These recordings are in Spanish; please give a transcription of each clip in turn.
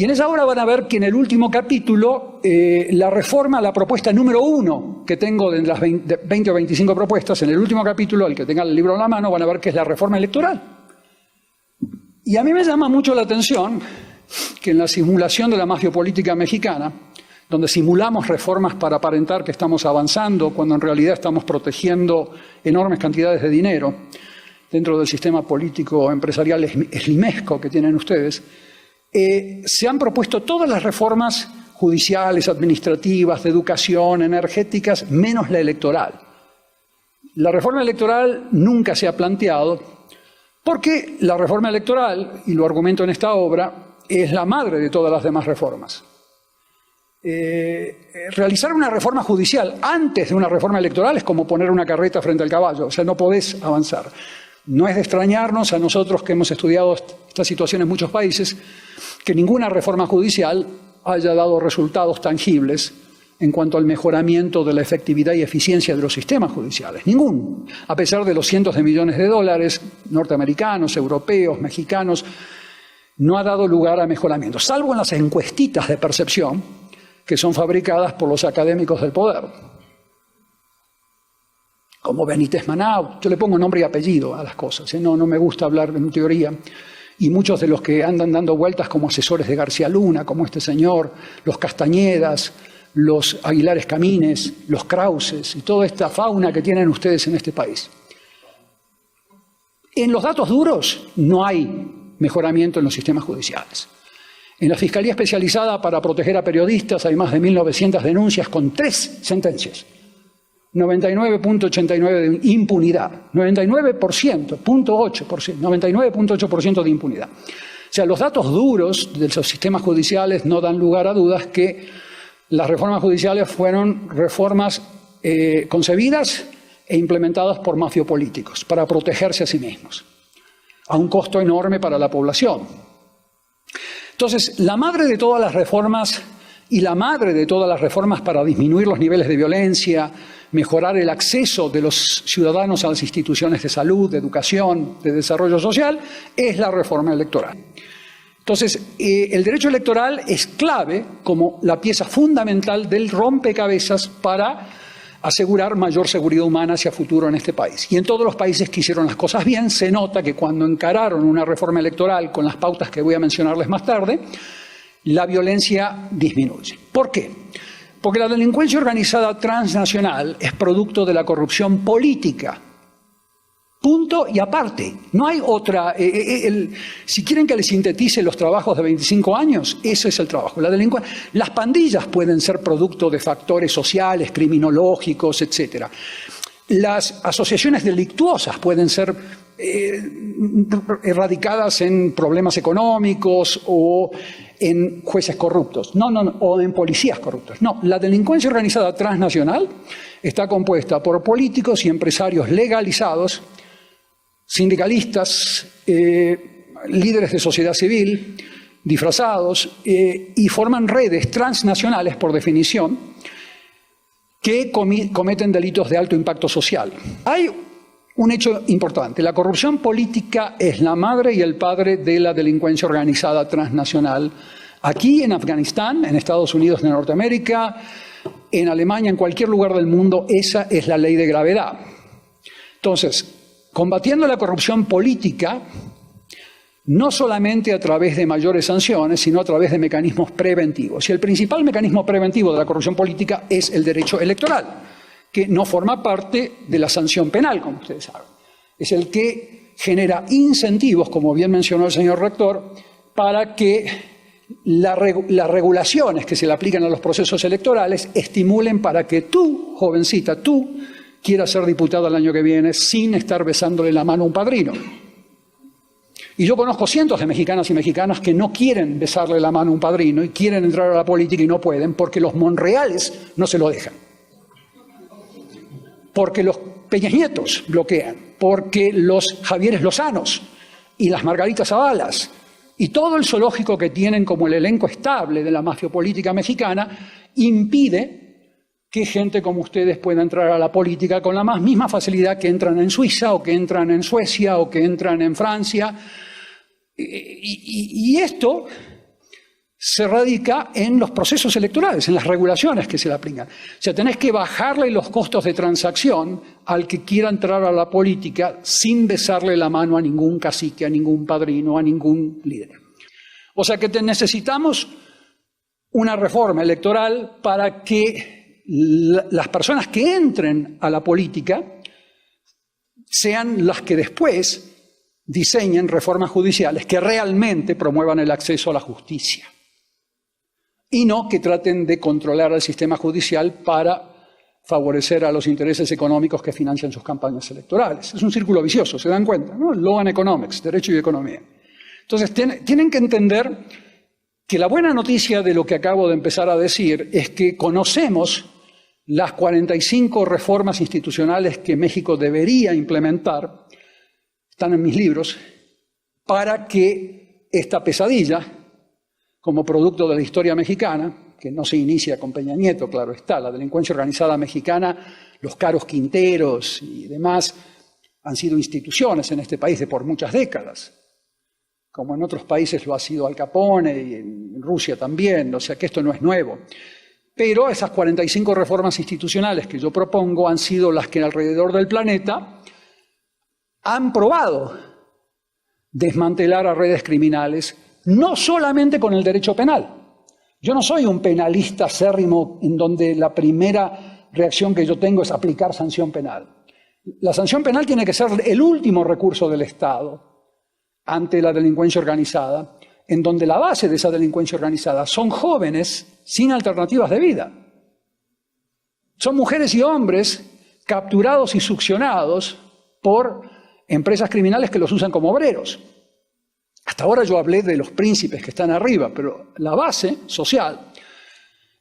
Y en esa obra van a ver que en el último capítulo, la propuesta número 1 que tengo de las 20 o 25 propuestas, en el último capítulo, el que tenga el libro en la mano, van a ver que es la reforma electoral. Y a mí me llama mucho la atención que en la simulación de la mafiopolítica mexicana, donde simulamos reformas para aparentar que estamos avanzando, cuando en realidad estamos protegiendo enormes cantidades de dinero dentro del sistema político empresarial slimesco que tienen ustedes, se han propuesto todas las reformas judiciales, administrativas, de educación, energéticas, menos la electoral. La reforma electoral nunca se ha planteado porque la reforma electoral, y lo argumento en esta obra, es la madre de todas las demás reformas. Realizar una reforma judicial antes de una reforma electoral es como poner una carreta frente al caballo, o sea, no podés avanzar. No es de extrañarnos a nosotros que hemos estudiado esta situación en muchos países, que ninguna reforma judicial haya dado resultados tangibles en cuanto al mejoramiento de la efectividad y eficiencia de los sistemas judiciales. Ningún. A pesar de los cientos de millones de dólares norteamericanos, europeos, mexicanos, no ha dado lugar a mejoramiento, salvo en las encuestitas de percepción que son fabricadas por los académicos del poder. Como Benítez Maná, yo le pongo nombre y apellido a las cosas, no me gusta hablar en teoría. Y muchos de los que andan dando vueltas como asesores de García Luna, como este señor, los Castañedas, los Aguilares Camines, los Krauses y toda esta fauna que tienen ustedes en este país. En los datos duros no hay mejoramiento en los sistemas judiciales. En la Fiscalía Especializada para Proteger a Periodistas hay más de 1.900 denuncias con 3 sentencias. 99.89% de impunidad, 99.8% de impunidad. O sea, los datos duros de los sistemas judiciales no dan lugar a dudas que las reformas judiciales fueron reformas concebidas e implementadas por mafiopolíticos para protegerse a sí mismos, a un costo enorme para la población. Entonces, la madre de todas las reformas y la madre de todas las reformas para disminuir los niveles de violencia, mejorar el acceso de los ciudadanos a las instituciones de salud, de educación, de desarrollo social, es la reforma electoral. Entonces, el derecho electoral es clave como la pieza fundamental del rompecabezas para asegurar mayor seguridad humana hacia futuro en este país. Y en todos los países que hicieron las cosas bien, se nota que cuando encararon una reforma electoral con las pautas que voy a mencionarles más tarde, la violencia disminuye. ¿Por qué? Porque la delincuencia organizada transnacional es producto de la corrupción política. Punto y aparte. No hay otra. Si quieren que les sintetice los trabajos de 25 años, ese es el trabajo. Las pandillas pueden ser producto de factores sociales, criminológicos, etc. Las asociaciones delictuosas pueden ser erradicadas en problemas económicos o en jueces corruptos, o en policías corruptos. No, la delincuencia organizada transnacional está compuesta por políticos y empresarios legalizados, sindicalistas, líderes de sociedad civil, disfrazados, y forman redes transnacionales, por definición, que cometen delitos de alto impacto social. Hay un hecho importante. La corrupción política es la madre y el padre de la delincuencia organizada transnacional. Aquí, en Afganistán, en Estados Unidos de Norteamérica, en Alemania, en cualquier lugar del mundo, esa es la ley de gravedad. Entonces, combatiendo la corrupción política, no solamente a través de mayores sanciones, sino a través de mecanismos preventivos. Y el principal mecanismo preventivo de la corrupción política es el derecho electoral, que no forma parte de la sanción penal, como ustedes saben. Es el que genera incentivos, como bien mencionó el señor rector, para que las regulaciones que se le aplican a los procesos electorales estimulen para que tú, jovencita, tú quieras ser diputada el año que viene sin estar besándole la mano a un padrino. Y yo conozco cientos de mexicanas y mexicanos que no quieren besarle la mano a un padrino y quieren entrar a la política y no pueden porque los Monreales no se lo dejan. Porque los Peñas Nietos bloquean, porque los Javieres Lozanos y las Margaritas Zavalas y todo el zoológico que tienen como el elenco estable de la mafiopolítica mexicana impide que gente como ustedes pueda entrar a la política con la misma facilidad que entran en Suiza o que entran en Suecia o que entran en Francia. Y esto se radica en los procesos electorales, en las regulaciones que se le aplican. O sea, tenés que bajarle los costos de transacción al que quiera entrar a la política sin besarle la mano a ningún cacique, a ningún padrino, a ningún líder. O sea que necesitamos una reforma electoral para que las personas que entren a la política sean las que después diseñen reformas judiciales que realmente promuevan el acceso a la justicia y no que traten de controlar al sistema judicial para favorecer a los intereses económicos que financian sus campañas electorales. Es un círculo vicioso, ¿se dan cuenta? ¿No? Law and Economics, derecho y economía. Entonces, tienen que entender que la buena noticia de lo que acabo de empezar a decir es que conocemos las 45 reformas institucionales que México debería implementar, están en mis libros, para que esta pesadilla, como producto de la historia mexicana, que no se inicia con Peña Nieto, claro está, la delincuencia organizada mexicana, los caros quinteros y demás, han sido instituciones en este país de por muchas décadas, como en otros países lo ha sido Al Capone y en Rusia también, o sea que esto no es nuevo. Pero esas 45 reformas institucionales que yo propongo han sido las que alrededor del planeta han probado desmantelar a redes criminales, no solamente con el derecho penal. Yo no soy un penalista acérrimo en donde la primera reacción que yo tengo es aplicar sanción penal. La sanción penal tiene que ser el último recurso del Estado ante la delincuencia organizada, en donde la base de esa delincuencia organizada son jóvenes sin alternativas de vida. Son mujeres y hombres capturados y succionados por empresas criminales que los usan como obreros. Hasta ahora yo hablé de los príncipes que están arriba, pero la base social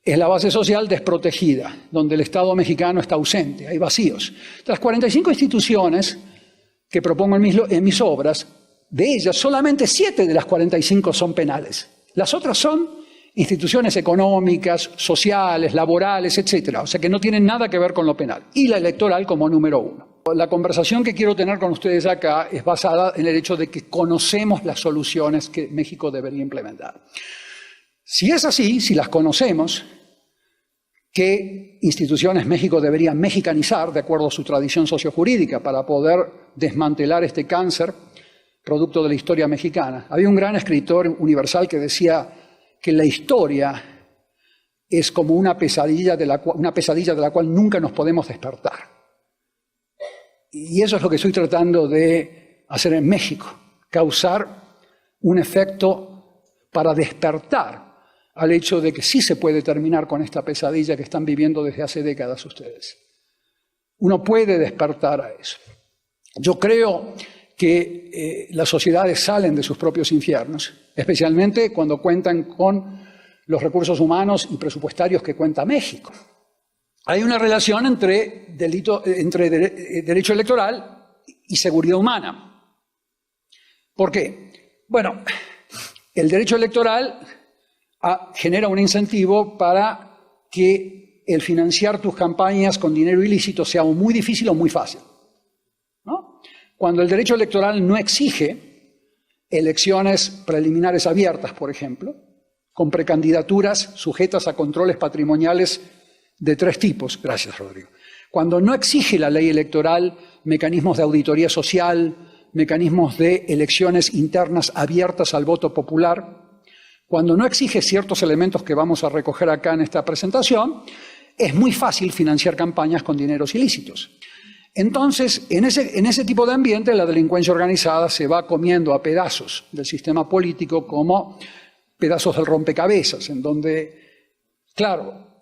es la base social desprotegida, donde el Estado mexicano está ausente, hay vacíos. De las 45 instituciones que propongo en mis obras, de ellas solamente 7 de las 45 son penales. Las otras son instituciones económicas, sociales, laborales, etc. O sea que no tienen nada que ver con lo penal. Y la electoral como número 1. La conversación que quiero tener con ustedes acá es basada en el hecho de que conocemos las soluciones que México debería implementar. Si es así, si las conocemos, ¿qué instituciones México debería mexicanizar de acuerdo a su tradición sociojurídica para poder desmantelar este cáncer producto de la historia mexicana? Había un gran escritor universal que decía que la historia es como una pesadilla de la cual nunca nos podemos despertar. Y eso es lo que estoy tratando de hacer en México, causar un efecto para despertar al hecho de que sí se puede terminar con esta pesadilla que están viviendo desde hace décadas ustedes. Uno puede despertar a eso. Yo creo que las sociedades salen de sus propios infiernos, especialmente cuando cuentan con los recursos humanos y presupuestarios que cuenta México. Hay una relación entre derecho electoral y seguridad humana. ¿Por qué? Bueno, el derecho electoral genera un incentivo para que el financiar tus campañas con dinero ilícito sea o muy difícil o muy fácil, ¿no? Cuando el derecho electoral no exige elecciones preliminares abiertas, por ejemplo, con precandidaturas sujetas a controles patrimoniales de 3 tipos. Gracias, Rodrigo. Cuando no exige la ley electoral mecanismos de auditoría social, mecanismos de elecciones internas abiertas al voto popular, cuando no exige ciertos elementos que vamos a recoger acá en esta presentación, es muy fácil financiar campañas con dineros ilícitos. Entonces, en ese tipo de ambiente, la delincuencia organizada se va comiendo a pedazos del sistema político como pedazos del rompecabezas, en donde, claro,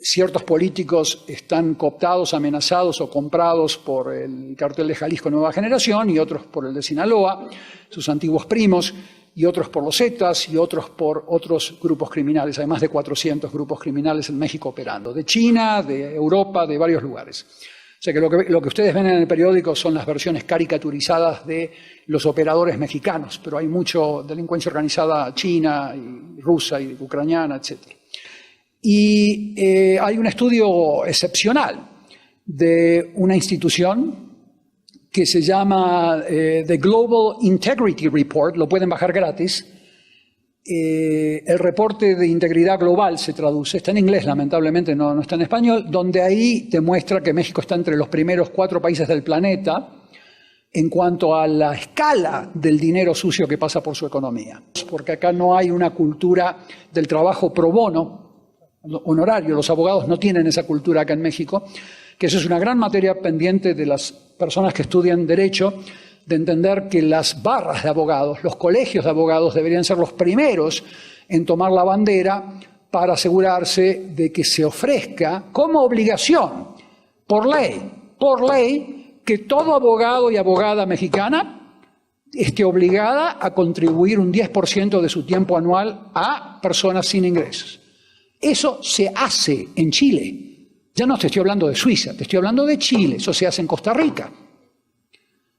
ciertos políticos están cooptados, amenazados o comprados por el cartel de Jalisco Nueva Generación y otros por el de Sinaloa, sus antiguos primos, y otros por los Zetas y otros por otros grupos criminales. Hay más de 400 grupos criminales en México operando, de China, de Europa, de varios lugares. O sea que lo que ustedes ven en el periódico son las versiones caricaturizadas de los operadores mexicanos, pero hay mucho delincuencia organizada china, y rusa y ucraniana, etc. Y hay un estudio excepcional de una institución que se llama The Global Integrity Report, lo pueden bajar gratis, el reporte de integridad global se traduce, está en inglés lamentablemente, no está en español, donde ahí te muestra que México está entre los primeros 4 países del planeta en cuanto a la escala del dinero sucio que pasa por su economía. Porque acá no hay una cultura del trabajo pro bono, honorario, los abogados no tienen esa cultura acá en México, que eso es una gran materia pendiente de las personas que estudian Derecho, de entender que las barras de abogados, los colegios de abogados deberían ser los primeros en tomar la bandera para asegurarse de que se ofrezca como obligación, por ley, que todo abogado y abogada mexicana esté obligada a contribuir un 10% de su tiempo anual a personas sin ingresos. Eso se hace en Chile. Ya no te estoy hablando de Suiza, te estoy hablando de Chile. Eso se hace en Costa Rica.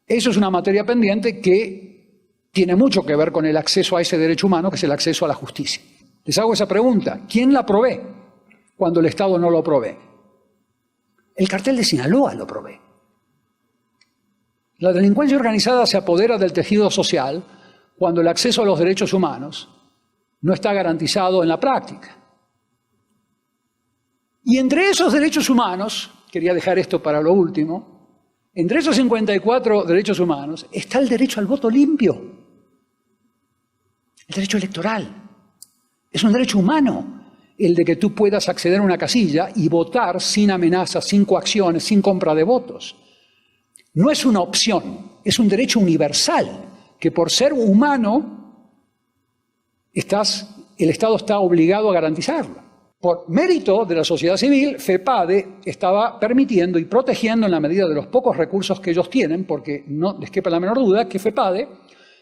Eso es una materia pendiente que tiene mucho que ver con el acceso a ese derecho humano, que es el acceso a la justicia. Les hago esa pregunta. ¿Quién la provee cuando el Estado no lo provee? El cartel de Sinaloa lo provee. La delincuencia organizada se apodera del tejido social cuando el acceso a los derechos humanos no está garantizado en la práctica. Y entre esos derechos humanos, quería dejar esto para lo último, entre esos 54 derechos humanos está el derecho al voto limpio, el derecho electoral. Es un derecho humano el de que tú puedas acceder a una casilla y votar sin amenazas, sin coacciones, sin compra de votos. No es una opción, es un derecho universal que por ser humano el Estado está obligado a garantizarlo. Por mérito de la sociedad civil, FEPADE estaba permitiendo y protegiendo en la medida de los pocos recursos que ellos tienen, porque no les quepa la menor duda que FEPADE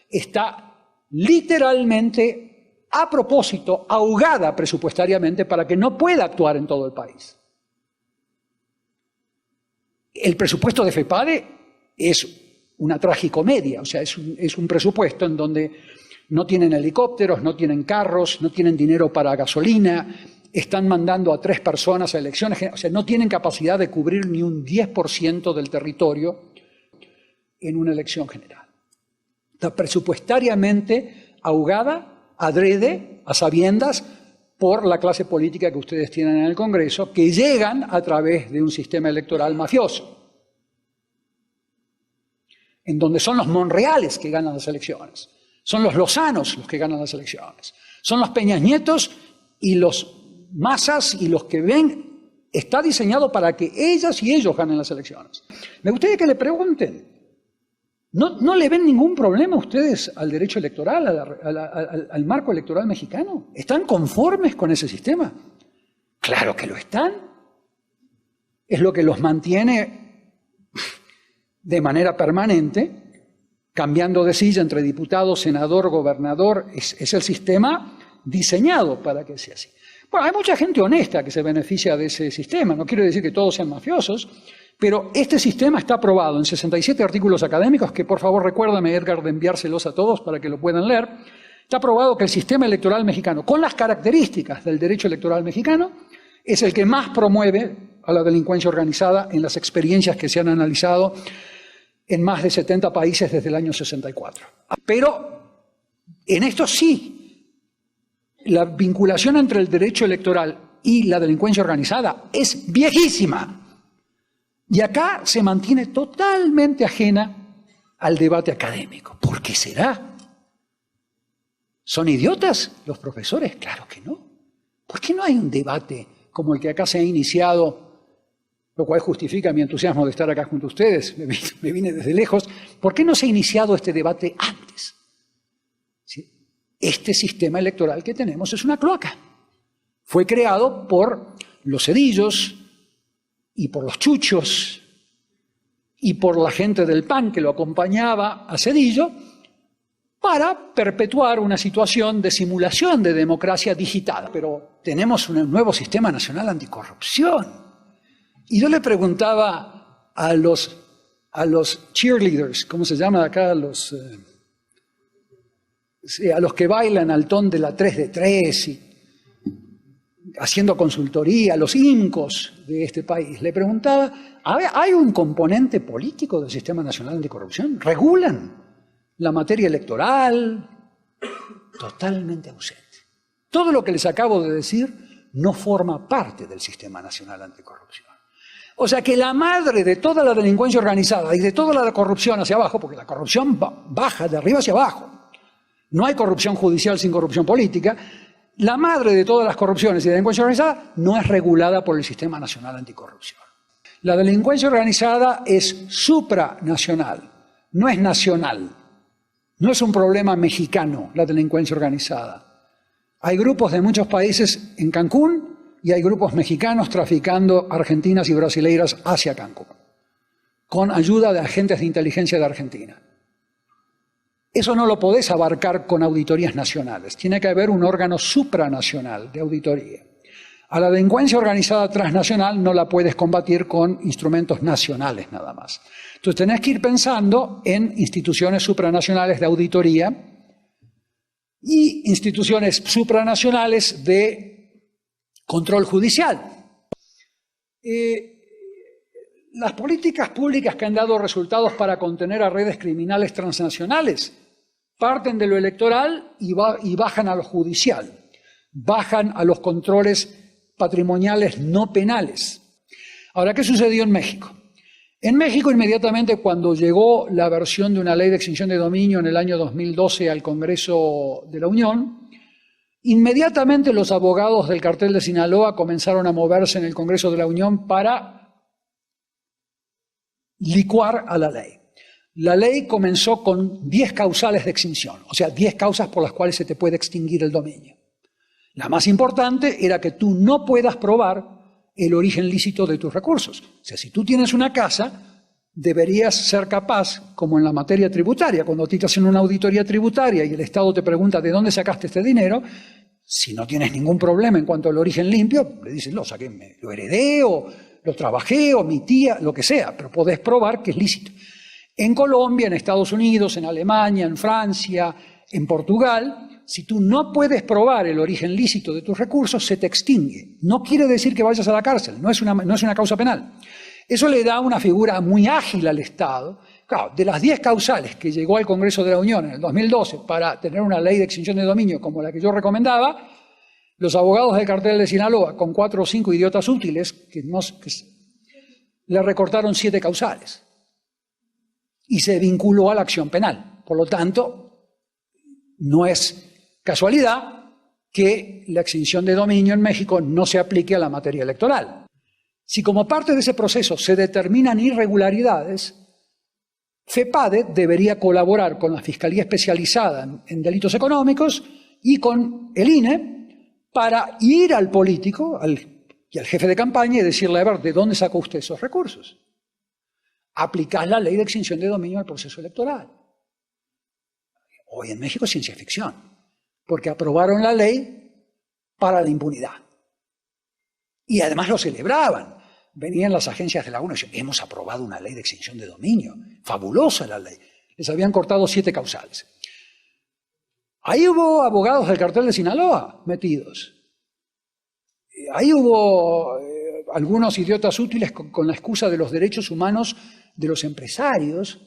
está literalmente, a propósito, ahogada presupuestariamente para que no pueda actuar en todo el país. El presupuesto de FEPADE es una tragicomedia, o sea, es un presupuesto en donde no tienen helicópteros, no tienen carros, no tienen dinero para gasolina, están mandando a 3 personas a elecciones, o sea, no tienen capacidad de cubrir ni un 10% del territorio en una elección general. Está presupuestariamente ahogada, adrede, a sabiendas, por la clase política que ustedes tienen en el Congreso, que llegan a través de un sistema electoral mafioso, en donde son los Monreales que ganan las elecciones, son los Lozanos los que ganan las elecciones, son los Peñas Nietos y los Mazas y los que ven, está diseñado para que ellas y ellos ganen las elecciones. Me gustaría que le pregunten, ¿no le ven ningún problema ustedes al derecho electoral, al marco electoral mexicano? ¿Están conformes con ese sistema? Claro que lo están. Es lo que los mantiene de manera permanente, cambiando de silla entre diputado, senador, gobernador. Es el sistema diseñado para que sea así. Bueno, hay mucha gente honesta que se beneficia de ese sistema. No quiero decir que todos sean mafiosos, pero este sistema está aprobado en 67 artículos académicos, que por favor recuérdame, Edgar, de enviárselos a todos para que lo puedan leer. Está aprobado que el sistema electoral mexicano, con las características del derecho electoral mexicano, es el que más promueve a la delincuencia organizada en las experiencias que se han analizado en más de 70 países desde el año 64. Pero en esto sí, la vinculación entre el derecho electoral y la delincuencia organizada es viejísima. Y acá se mantiene totalmente ajena al debate académico. ¿Por qué será? ¿Son idiotas los profesores? Claro que no. ¿Por qué no hay un debate como el que acá se ha iniciado, lo cual justifica mi entusiasmo de estar acá junto a ustedes? Me vine desde lejos. ¿Por qué no se ha iniciado este debate antes? ¿Sí? Este sistema electoral que tenemos es una cloaca. Fue creado por los Cedillos y por los Chuchos y por la gente del PAN que lo acompañaba a Cedillo para perpetuar una situación de simulación de democracia digital. Pero tenemos un nuevo sistema nacional anticorrupción. Y yo le preguntaba a los cheerleaders, ¿cómo se llama acá? A los que bailan al ton de la 3 de 3 y haciendo consultoría, los INCOs de este país. Le preguntaba, ¿hay un componente político del Sistema Nacional Anticorrupción? ¿Regulan la materia electoral? totalmente ausente. Todo lo que les acabo de decir no forma parte del Sistema Nacional Anticorrupción. O sea que la madre de toda la delincuencia organizada y de toda la corrupción hacia abajo, porque la corrupción baja de arriba hacia abajo, no hay corrupción judicial sin corrupción política, la madre de todas las corrupciones y delincuencia organizada no es regulada por el Sistema Nacional Anticorrupción. La delincuencia organizada es supranacional, no es nacional. No es un problema mexicano la delincuencia organizada. Hay grupos de muchos países en Cancún y hay grupos mexicanos traficando argentinas y brasileiras hacia Cancún, con ayuda de agentes de inteligencia de Argentina. Eso no lo podés abarcar con auditorías nacionales. Tiene que haber un órgano supranacional de auditoría. A la delincuencia organizada transnacional no la puedes combatir con instrumentos nacionales nada más. Entonces tenés que ir pensando en instituciones supranacionales de auditoría y instituciones supranacionales de control judicial. Las políticas públicas que han dado resultados para contener a redes criminales transnacionales parten de lo electoral y bajan a lo judicial, bajan a los controles patrimoniales no penales. Ahora, ¿qué sucedió en México? En México, inmediatamente cuando llegó la versión de una ley de extinción de dominio en el año 2012 al Congreso de la Unión, inmediatamente los abogados del cartel de Sinaloa comenzaron a moverse en el Congreso de la Unión para licuar a la ley. La ley comenzó con 10 causales de extinción, o sea, 10 causas por las cuales se te puede extinguir el dominio. La más importante era que tú no puedas probar el origen lícito de tus recursos. O sea, si tú tienes una casa, deberías ser capaz, como en la materia tributaria, cuando te hacen una auditoría tributaria y el Estado te pregunta de dónde sacaste este dinero, si no tienes ningún problema en cuanto al origen limpio, le dices, lo saqué, lo heredé o lo trabajé o mi tía, lo que sea, pero podés probar que es lícito. En Colombia, en Estados Unidos, en Alemania, en Francia, en Portugal, si tú no puedes probar el origen lícito de tus recursos, se te extingue. No quiere decir que vayas a la cárcel, no es una causa penal. Eso le da una figura muy ágil al Estado. Claro, de las 10 causales que llegó al Congreso de la Unión en el 2012 para tener una ley de extinción de dominio como la que yo recomendaba, los abogados del cartel de Sinaloa, con 4 o 5 idiotas útiles, le recortaron 7 causales. Y se vinculó a la acción penal. Por lo tanto, no es casualidad que la extinción de dominio en México no se aplique a la materia electoral. Si como parte de ese proceso se determinan irregularidades, FEPADE debería colaborar con la Fiscalía Especializada en Delitos Económicos y con el INE para ir al político y al jefe de campaña y decirle, a ver, ¿de dónde sacó usted esos recursos? Aplicar la ley de extinción de dominio al proceso electoral. Hoy en México es ciencia ficción, porque aprobaron la ley para la impunidad. Y además lo celebraban. Venían las agencias de la ONU y decían, hemos aprobado una ley de extinción de dominio. Fabulosa la ley. Les habían cortado 7 causales. Ahí hubo abogados del cartel de Sinaloa metidos. Ahí hubo algunos idiotas útiles con la excusa de los derechos humanos de los empresarios.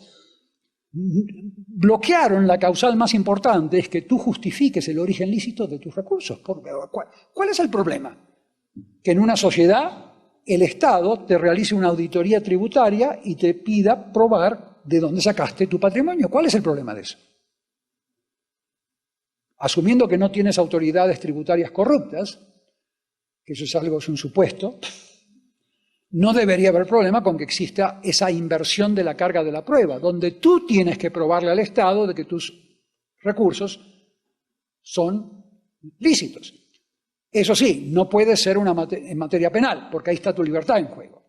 Bloquearon la causal más importante, es que tú justifiques el origen lícito de tus recursos. ¿Cuál es el problema? Que en una sociedad el Estado te realice una auditoría tributaria y te pida probar de dónde sacaste tu patrimonio. ¿Cuál es el problema de eso? Asumiendo que no tienes autoridades tributarias corruptas, que eso es un supuesto, no debería haber problema con que exista esa inversión de la carga de la prueba, donde tú tienes que probarle al Estado de que tus recursos son lícitos. Eso sí, no puede ser en materia penal, porque ahí está tu libertad en juego.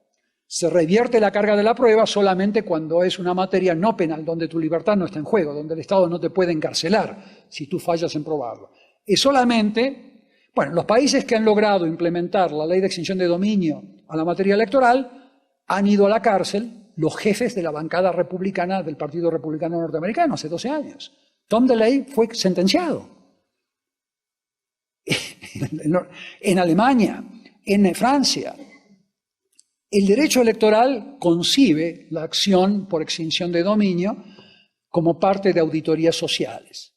Se revierte la carga de la prueba solamente cuando es una materia no penal, donde tu libertad no está en juego, donde el Estado no te puede encarcelar si tú fallas en probarlo. Es solamente, bueno, los países que han logrado implementar la ley de extinción de dominio a la materia electoral han ido a la cárcel los jefes de la bancada republicana del Partido Republicano Norteamericano hace 12 años. Tom DeLay fue sentenciado. En Alemania, en Francia, el derecho electoral concibe la acción por extinción de dominio como parte de auditorías sociales.